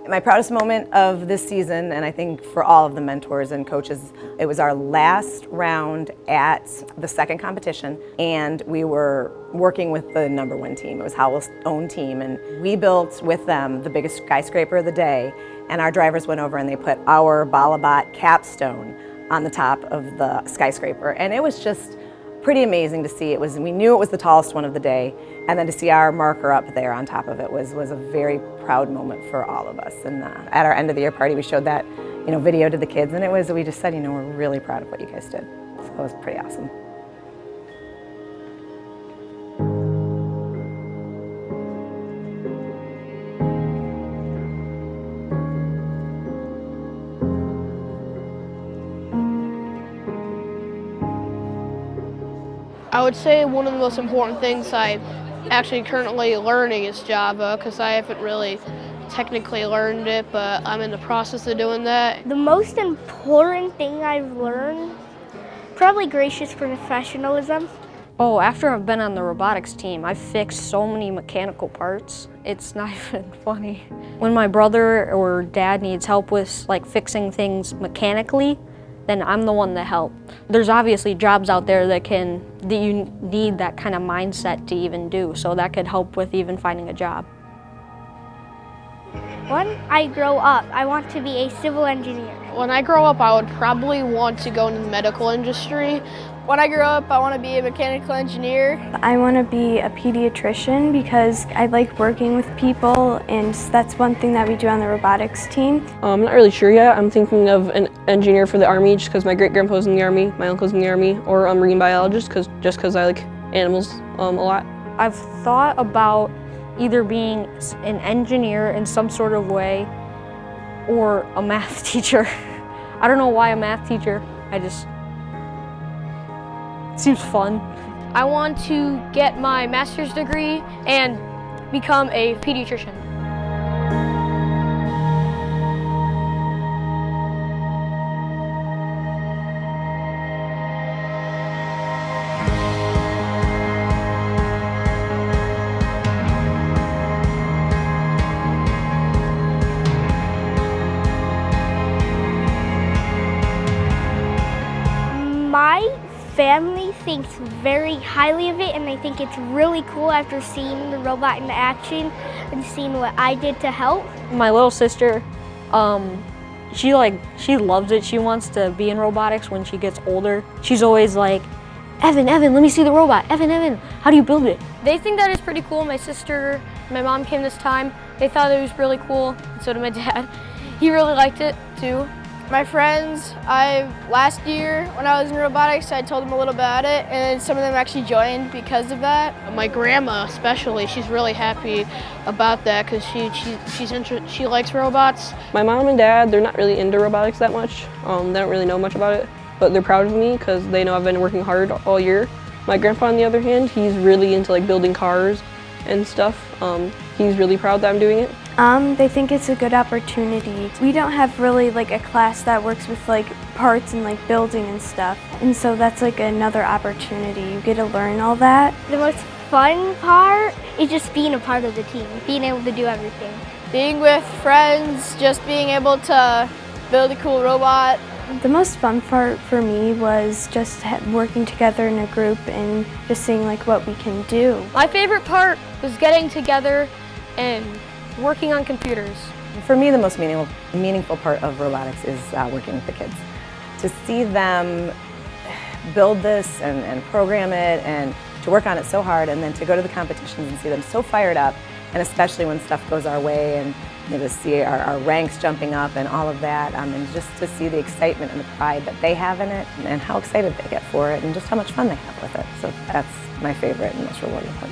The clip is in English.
My proudest moment of this season, and I think for all of the mentors and coaches, it was our last round at the second competition, and we were working with the #1 team. It was Howell's own team, and we built with them the biggest skyscraper of the day, and our drivers went over and they put our Balabot capstone on the top of the skyscraper, and it was just pretty amazing to see. We knew it was the tallest one of the day, and then to see our marker up there on top of it was a very proud moment for all of us. And at our end of the year party, we showed that video to the kids, and we just said, we're really proud of what you guys did. So it was pretty awesome. I would say one of the most important things I'm actually currently learning is Java, because I haven't really technically learned it, but I'm in the process of doing that. The most important thing I've learned, probably gracious professionalism. Oh, after I've been on the robotics team, I've fixed so many mechanical parts. It's not even funny. When my brother or dad needs help with fixing things mechanically, then I'm the one that help. There's obviously jobs out there that you need that kind of mindset to even do, so that could help with even finding a job. When I grow up, I want to be a civil engineer. When I grow up, I would probably want to go into the medical industry. When I grow up, I want to be a mechanical engineer. I want to be a pediatrician because I like working with people, and that's one thing that we do on the robotics team. I'm not really sure yet. I'm thinking of an engineer for the Army just because my great-grandpa's in the Army, my uncle's in the Army, or a marine biologist just because I like animals a lot. I've thought about either being an engineer in some sort of way or a math teacher. I don't know why a math teacher, it seems fun. I want to get my master's degree and become a pediatrician. My family thinks very highly of it, and they think it's really cool after seeing the robot in action and seeing what I did to help. My little sister, she loves it. She wants to be in robotics when she gets older. She's always like, Evan, let me see the robot. Evan, how do you build it? They think that is pretty cool. My sister, my mom came this time. They thought it was really cool, and so did my dad. He really liked it too. My friends, last year when I was in robotics, I told them a little about it, and some of them actually joined because of that. My grandma especially, she's really happy about that because she likes robots. My mom and dad, they're not really into robotics that much. They don't really know much about it, but they're proud of me because they know I've been working hard all year. My grandpa, on the other hand, he's really into building cars and stuff. He's really proud that I'm doing it. They think it's a good opportunity. We don't have really a class that works with parts and building and stuff, and so that's another opportunity. You get to learn all that. The most fun part is just being a part of the team, being able to do everything. Being with friends, just being able to build a cool robot. The most fun part for me was just working together in a group and just seeing what we can do. My favorite part was getting together and working on computers. For me, the most meaningful part of robotics is working with the kids. To see them build this and program it and to work on it so hard, and then to go to the competitions and see them so fired up, and especially when stuff goes our way, and to see our ranks jumping up and all of that, and just to see the excitement and the pride that they have in it, and how excited they get for it, and just how much fun they have with it. So that's my favorite and most rewarding part.